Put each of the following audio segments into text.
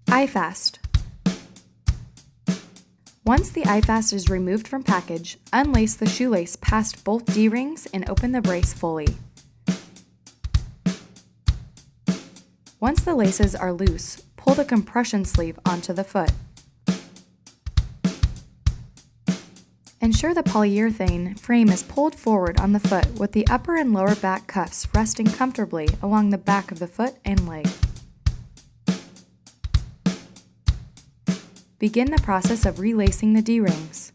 IFast. Once the IFast is removed from package, unlace the shoelace past both D-rings and open the brace fully. Once the laces are loose, pull the compression sleeve onto the foot. Ensure the polyurethane frame is pulled forward on the foot with the upper and lower back cuffs resting comfortably along the back of the foot and leg. Begin the process of relacing the D-rings.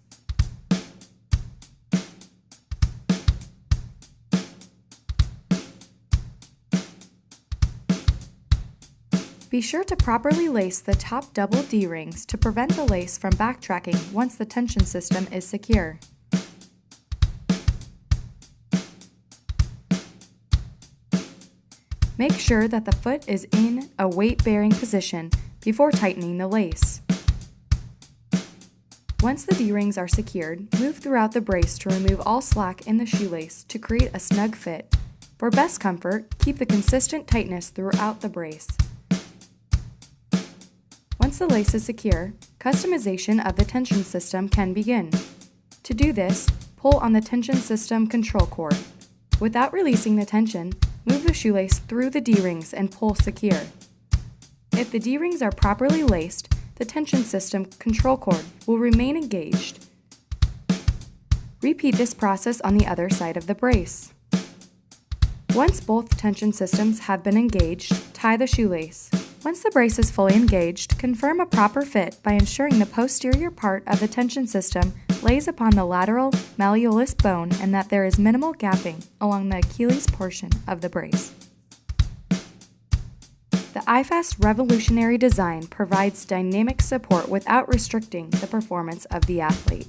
Be sure to properly lace the top double D-rings to prevent the lace from backtracking once the tension system is secure. Make sure that the foot is in a weight-bearing position before tightening the lace. Once the D-rings are secured, move throughout the brace to remove all slack in the shoelace to create a snug fit. For best comfort, keep the consistent tightness throughout the brace. Once the lace is secure, customization of the tension system can begin. To do this, pull on the tension system control cord. Without releasing the tension, move the shoelace through the D-rings and pull secure. If the D-rings are properly laced, the tension system control cord will remain engaged. Repeat this process on the other side of the brace. Once both tension systems have been engaged, tie the shoelace. Once the brace is fully engaged, confirm a proper fit by ensuring the posterior part of the tension system lays upon the lateral malleolus bone and that there is minimal gapping along the Achilles portion of the brace. The IFast revolutionary design provides dynamic support without restricting the performance of the athlete.